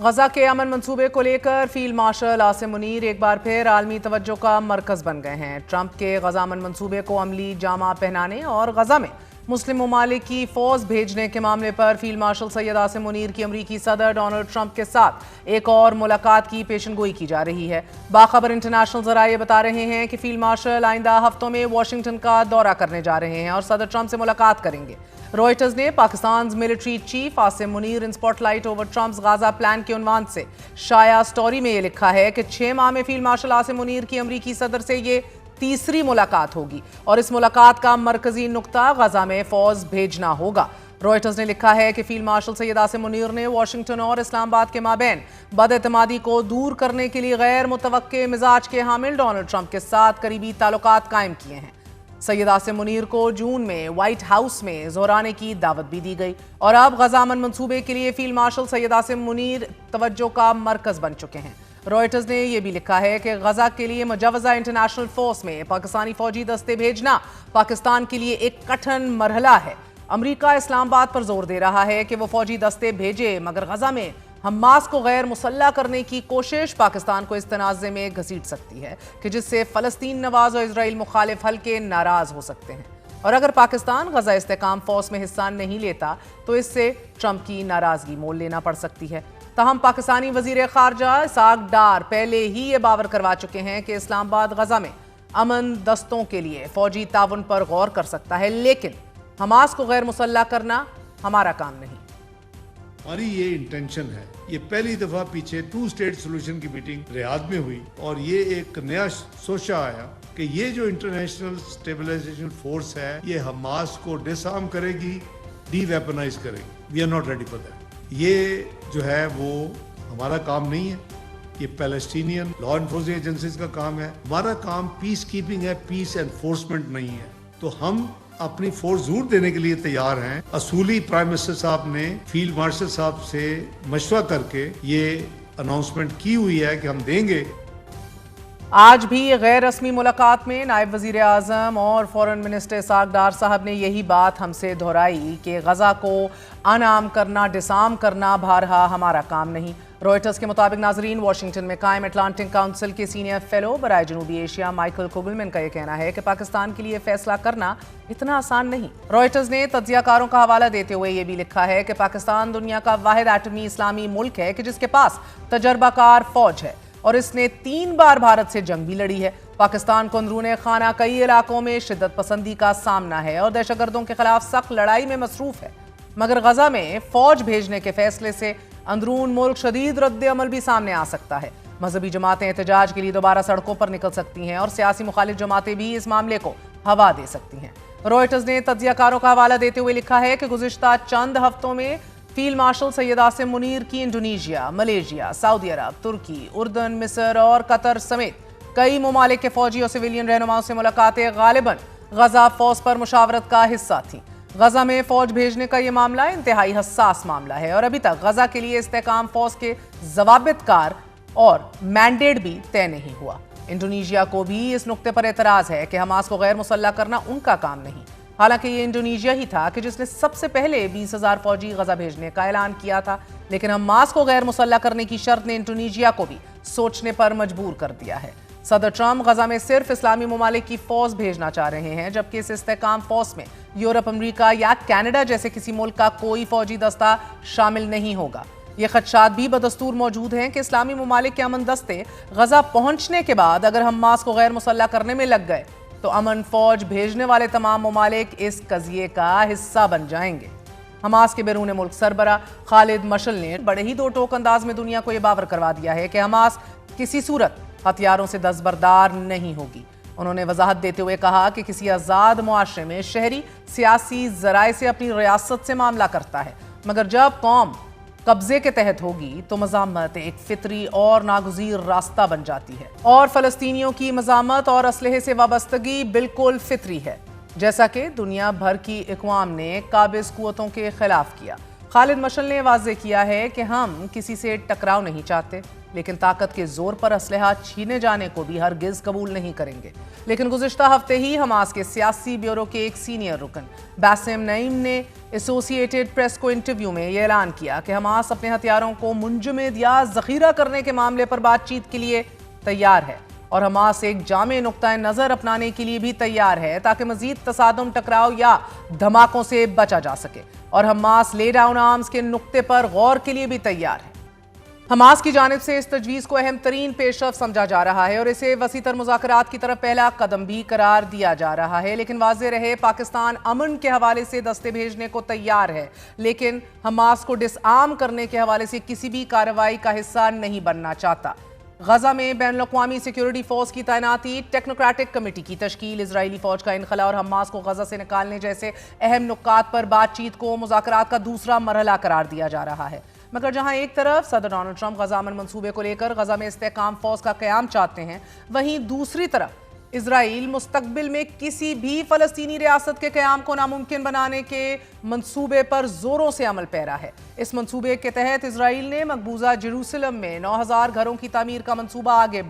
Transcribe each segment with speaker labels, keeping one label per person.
Speaker 1: غزہ کے امن منصوبے کو لے کر فیلڈ مارشل عاصم منیر ایک بار پھر عالمی توجہ کا مرکز بن گئے ہیں۔ ٹرمپ کے غزہ امن منصوبے کو عملی جامہ پہنانے اور غزہ میں مسلم ممالک کی فوج بھیجنے کے معاملے پر فیلڈ مارشل سید عاصم منیر کی امریکی صدر ڈونلڈ ٹرمپ کے ساتھ ایک اور ملاقات کی پیشن گوئی کی جا رہی ہے۔ باخبر انٹرنیشنل ذرائع بتا رہے ہیں کہ فیلڈ مارشل آئندہ ہفتوں میں واشنگٹن کا دورہ کرنے جا رہے ہیں اور صدر ٹرمپ سے ملاقات کریں گے۔ رائٹرز نے Pakistan military chief Asim Munir in spotlight over Trump's Gaza plan کے عنوان سے شائع سٹوری میں یہ لکھا ہے کہ 6 ماہ میں فیلڈ مارشل عاصم منیر کی امریکی صدر سے یہ تیسری ملاقات ہوگی اور اس ملاقات کا مرکزی نقطہ غزہ میں فوج بھیجنا ہوگا۔ رائٹرز نے لکھا ہے کہ فیلڈ مارشل سید عاصم منیر نے واشنگٹن اور اسلام آباد کے مابین بد اعتمادی کو دور کرنے کے لیے غیر متوقع مزاج کے حامل ڈونلڈ ٹرمپ کے ساتھ قریبی تعلقات قائم کیے ہیں۔ سید عاصم منیر کو جون میں وائٹ ہاؤس میں زہرانے کی دعوت بھی دی گئی اور اب غزہ امن منصوبے کے لیے فیلڈ مارشل سید عاصم منیر توجہ کا مرکز بن چکے ہیں۔ رائٹرز نے یہ بھی لکھا ہے کہ غزہ کے لیے مجوزہ انٹرنیشنل فورس میں پاکستانی فوجی دستے بھیجنا پاکستان کے لیے ایک کٹھن مرحلہ ہے۔ امریکہ اسلام آباد پر زور دے رہا ہے کہ وہ فوجی دستے بھیجے، مگر غزہ میں حماس کو غیر مسلح کرنے کی کوشش پاکستان کو اس تنازع میں گھسیٹ سکتی ہے کہ جس سے فلسطین نواز اور اسرائیل مخالف حلقے ناراض ہو سکتے ہیں، اور اگر پاکستان غزہ استحکام فورس میں حصہ نہیں لیتا تو اس سے ٹرمپ کی ناراضگی مول لینا پڑ سکتی ہے۔ تاہم پاکستانی وزیر خارجہ اسحاق ڈار پہلے ہی یہ باور کروا چکے ہیں کہ اسلام آباد غزہ میں امن دستوں کے لیے فوجی تعاون پر غور کر سکتا ہے، لیکن حماس کو غیر مسلح کرنا ہمارا کام نہیں۔
Speaker 2: ہماری یہ انٹینشن ہے، یہ پہلی دفعہ پیچھے 2 اسٹیٹ سولوشن کی میٹنگ ریاض میں ہوئی اور یہ ایک نیا سوچا آیا کہ یہ جو انٹرنیشنل اسٹیبلائزیشن فورس ہے یہ حماس کو ڈس آرم کرے گی، ڈی ویپنائز کرے گی۔ We are not ready for that. یہ جو ہے وہ ہمارا کام نہیں ہے، یہ پیلسٹینین لا انفورسنگ ایجنسیز کا کام ہے۔ ہمارا کام پیس کیپنگ ہے، پیس انفورسمنٹ نہیں ہے۔ تو ہم اپنی فورس ضرور دینے کے لیے تیار ہیں۔ اصولی پرائم منسٹر صاحب نے فیلڈ مارشل صاحب سے مشورہ کر کے یہ اناؤنسمنٹ کی ہوئی ہے کہ ہم دیں گے۔
Speaker 1: آج بھی غیر رسمی ملاقات میں نائب وزیر اعظم اور فورن منسٹر اسحاق ڈار صاحب نے یہی بات ہم سے دہرائی کہ غزہ کو انعام کرنا، ڈسارم کرنا بہرحال ہمارا کام نہیں۔ رائٹرز کے مطابق ناظرین، واشنگٹن میں قائم اٹلانٹک کونسل کے سینئر فیلو برائے جنوبی ایشیا مائیکل کوگلمن کا یہ کہنا ہے کہ پاکستان کے لیے فیصلہ کرنا اتنا آسان نہیں۔ رائٹرز نے تجزیہ کاروں کا حوالہ دیتے ہوئے یہ بھی لکھا ہے کہ پاکستان دنیا کا واحد ایٹمی اسلامی ملک ہے کہ جس کے پاس تجربہ کار فوج ہے اور اس نے 3 بار بھارت سے جنگ بھی لڑی ہے۔ پاکستان کو اندرون خانہ کئی علاقوں میں شدت پسندی کا سامنا ہے اور دہشت گردوں کے خلاف سخت لڑائی میں مصروف ہے، مگر غزہ میں فوج بھیجنے کے فیصلے سے اندرون ملک شدید رد عمل بھی سامنے آ سکتا ہے۔ مذہبی جماعتیں احتجاج کے لیے دوبارہ سڑکوں پر نکل سکتی ہیں اور سیاسی مخالف جماعتیں بھی اس معاملے کو ہوا دے سکتی ہیں۔ رائٹرز نے تجزیہ کاروں کا حوالہ دیتے ہوئے لکھا ہے کہ گزشتہ چند ہفتوں میں فیلڈ مارشل سید عاصم منیر کی انڈونیشیا، ملیشیا، سعودی عرب، ترکی، اردن، مصر اور قطر سمیت کئی ممالک کے فوجی اور سویلین رہنماؤں سے ملاقاتیں غالباً غزہ فوج پر مشاورت کا حصہ تھیں۔ غزہ میں فوج بھیجنے کا یہ معاملہ انتہائی حساس معاملہ ہے اور ابھی تک غزہ کے لیے استحکام فوج کے ضوابط کار اور مینڈیٹ بھی طے نہیں ہوا۔ انڈونیشیا کو بھی اس نقطے پر اعتراض ہے کہ حماس کو غیر مسلح کرنا ان کا کام نہیں، حالانکہ یہ انڈونیشیا ہی تھا کہ جس نے سب سے پہلے 20,000 فوجی غزہ بھیجنے کا اعلان کیا تھا، لیکن حماس کو غیر مسلح کرنے کی شرط نے انڈونیشیا کو بھی سوچنے پر مجبور کر دیا ہے۔ صدر ٹرمپ غزہ میں صرف اسلامی ممالک کی فوج بھیجنا چاہ رہے ہیں، جبکہ اس استحکام فوج میں یورپ، امریکہ یا کینیڈا جیسے کسی ملک کا کوئی فوجی دستہ شامل نہیں ہوگا۔ یہ خدشات بھی بدستور موجود ہیں کہ اسلامی ممالک کے امن دستے غزہ پہنچنے کے بعد اگر حماس کو غیر مسلح کرنے میں لگ گئے تو امن فوج بھیجنے والے تمام ممالک اس قضیے کا حصہ بن جائیں گے۔ حماس کے بیرون ملک سربراہ خالد مشعل نے بڑے ہی دو ٹوک انداز میں دنیا کو یہ باور کروا دیا ہے کہ حماس کسی صورت ہتھیاروں سے دستبردار نہیں ہوگی۔ انہوں نے وضاحت دیتے ہوئے کہا کہ کسی آزاد معاشرے میں شہری سیاسی ذرائع سے اپنی ریاست سے معاملہ کرتا ہے، مگر جب قوم قبضے کے تحت ہوگی تو مزاحمت ایک فطری اور ناگزیر راستہ بن جاتی ہے، اور فلسطینیوں کی مزاحمت اور اسلحے سے وابستگی بالکل فطری ہے، جیسا کہ دنیا بھر کی اقوام نے قابض قوتوں کے خلاف کیا۔ خالد مشعل نے واضح کیا ہے کہ ہم کسی سے ٹکراؤ نہیں چاہتے، لیکن طاقت کے زور پر اسلحہ چھینے جانے کو بھی ہرگز قبول نہیں کریں گے۔ لیکن گزشتہ ہفتے ہی حماس کے سیاسی بیورو کے ایک سینئر رکن باسم نعیم نے ایسوسی ایٹڈ پریس کو انٹرویو میں یہ اعلان کیا کہ حماس اپنے ہتھیاروں کو منجمد یا ذخیرہ کرنے کے معاملے پر بات چیت کے لیے تیار ہے، اور حماس ایک جامع نقطہ نظر اپنانے کے لیے بھی تیار ہے تاکہ مزید تصادم، ٹکراؤ یا دھماکوں سے بچا جا سکے، اور حماس لے ڈاؤن آرمز کے نقطے پر غور کے لیے بھی تیار ہے۔ حماس کی جانب سے اس تجویز کو اہم ترین پیش رفت سمجھا جا رہا ہے اور اسے وسیع تر مذاکرات کی طرف پہلا قدم بھی قرار دیا جا رہا ہے، لیکن واضح رہے پاکستان امن کے حوالے سے دستے بھیجنے کو تیار ہے، لیکن حماس کو ڈس آرم کرنے کے حوالے سے کسی بھی کارروائی کا حصہ نہیں بننا چاہتا۔ غزہ میں بین الاقوامی سیکیورٹی فورس کی تعیناتی، ٹیکنوکریٹک کمیٹی کی تشکیل، اسرائیلی فوج کا انخلاء اور حماس کو غزہ سے نکالنے جیسے اہم نکات پر بات چیت کو مذاکرات کا دوسرا مرحلہ قرار دیا جا رہا ہے۔ مگر جہاں ایک طرف صدر ڈونلڈ ٹرمپ غزہ امن منصوبے کو لے کر غزہ میں استحکام فورس کا قیام چاہتے ہیں، وہیں دوسری طرف اسرائیل مستقبل میں کسی بھی فلسطینی ریاست کے قیام کو ناممکن بنانے کے منصوبے پر زوروں سے عمل پیرا ہے۔ اس منصوبے کے تحت اسرائیل نے مقبوضہ جیروسلم میں 9000 گھروں کی تعمیر کا منصوبہ آگے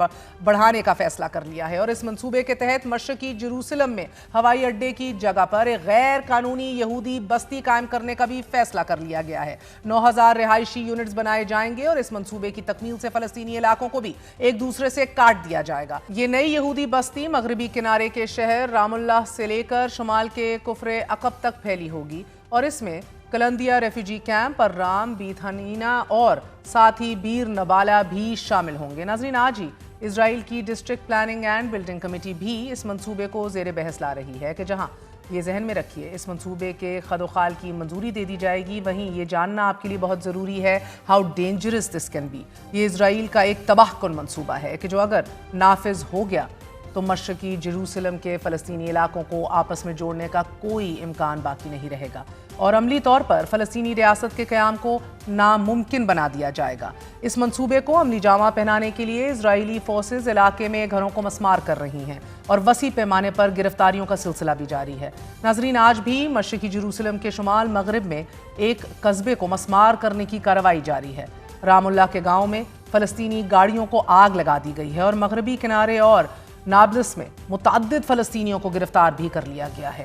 Speaker 1: بڑھانے کا فیصلہ کر لیا ہے، اور اس منصوبے کے تحت مشرقی جیروسلم میں ہوائی اڈے کی جگہ پر ایک غیر قانونی یہودی بستی قائم کرنے کا بھی فیصلہ کر لیا گیا ہے۔ 9000 رہائشی یونٹس بنائے جائیں گے اور اس منصوبے کی تکمیل سے فلسطینی علاقوں کو بھی ایک دوسرے سے کاٹ دیا جائے گا۔ یہ نئی یہودی بستی مغربی کنارے کے شہر رام اللہ سے لے کر شمال کے کفر عقب تک پھیلی ہوگی، اور اس میں کلندیا ریفیوجی کیمپ، الرام، بیت حنینہ اور ساتھ ہی بیر نبالہ بھی شامل ہوں گے۔ ناظرین، آج ہی اسرائیل کی district planning and building committee بھی اس منصوبے کو زیر بحث لا رہی ہے کہ جہاں یہ ذہن میں رکھیے اس منصوبے کے خد و خال کی منظوری دے دی جائے گی، وہیں یہ جاننا آپ کے لیے بہت ضروری ہے how dangerous this can be. یہ اسرائیل کا ایک تباہ کن منصوبہ ہے کہ جو اگر نافذ ہو گیا تو مشرقی جیروسلم کے فلسطینی علاقوں کو آپس میں جوڑنے کا کوئی امکان باقی نہیں رہے گا، اور عملی طور پر فلسطینی ریاست کے قیام کو ناممکن بنا دیا جائے گا۔ اس منصوبے کو عملی جامہ پہنانے کے لیے اسرائیلی فورسز علاقے میں گھروں کو مسمار کر رہی ہیں اور وسیع پیمانے پر گرفتاریوں کا سلسلہ بھی جاری ہے۔ ناظرین، آج بھی مشرقی جیروسلم کے شمال مغرب میں ایک قصبے کو مسمار کرنے کی کارروائی جاری ہے۔ رام اللہ کے گاؤں میں فلسطینی گاڑیوں کو آگ لگا دی گئی ہے اور مغربی کنارے اور نابلس میں متعدد فلسطینیوں کو گرفتار بھی کر لیا گیا ہے۔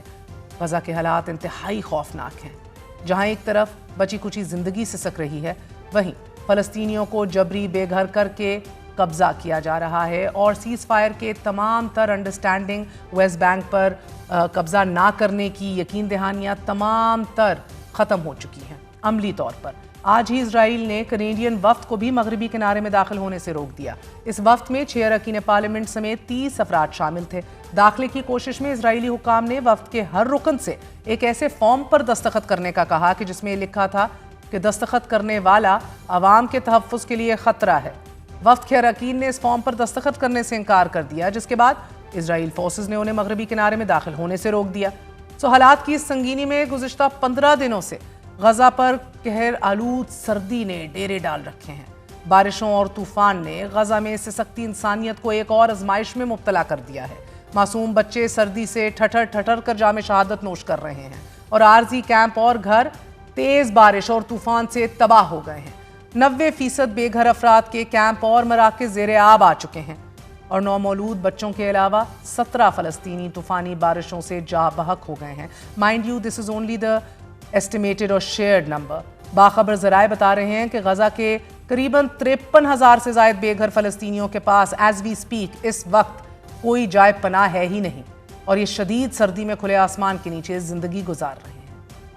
Speaker 1: غزہ کے حالات انتہائی خوفناک ہیں، جہاں ایک طرف بچی کچی زندگی سسک رہی ہے، وہیں فلسطینیوں کو جبری بے گھر کر کے قبضہ کیا جا رہا ہے، اور سیز فائر کے تمام تر انڈرسٹینڈنگ، ویسٹ بینک پر قبضہ نہ کرنے کی یقین دہانیاں تمام تر ختم ہو چکی ہیں عملی طور پر۔ آج ہی اسرائیل نے کینیڈین وفد کو بھی مغربی کنارے میں داخل ہونے سے روک دیا۔ اس وفد میں 6 اراکین پارلیمنٹ سمیت 30 افراد شامل تھے۔ داخلے کی کوشش میں اسرائیلی حکام نے وفد کے ہر رکن سے ایک ایسے فارم پر دستخط کرنے کا کہا کہ جس میں لکھا تھا کہ دستخط کرنے والا عوام کے تحفظ کے لیے خطرہ ہے۔ وفد کے اراکین نے اس فارم پر دستخط کرنے سے انکار کر دیا، جس کے بعد اسرائیل فورسز نے انہیں مغربی کنارے میں داخل ہونے سے روک دیا۔ حالات کی اس سنگینی میں گزشتہ 15 دنوں سے غزہ پر قہر آلود سردی نے ڈیرے ڈال رکھے ہیں۔ بارشوں اور طوفان نے غزہ میں سسکتی انسانیت کو ایک اور آزمائش میں مبتلا کر دیا ہے۔ معصوم بچے سردی سے ٹھٹر ٹھٹر کر جام شہادت نوش کر رہے ہیں، اور عارضی کیمپ اور گھر تیز بارش اور طوفان سے تباہ ہو گئے ہیں۔ 90% بے گھر افراد کے کیمپ اور مراکز زیر آب آ چکے ہیں، اور نومولود بچوں کے علاوہ 17 فلسطینی طوفانی بارشوں سے جاں بحق ہو گئے ہیں۔ Mind you, this is only the estimated اور شیئرڈ نمبر۔ باخبر ذرائع بتا رہے ہیں کہ غزہ کے قریباً 53,000 سے زائد بے گھر فلسطینیوں کے پاس ایز وی سپیک اس وقت کوئی جائے پناہ ہے ہی نہیں، اور یہ شدید سردی میں کھلے آسمان کے نیچے زندگی گزار رہے ہیں۔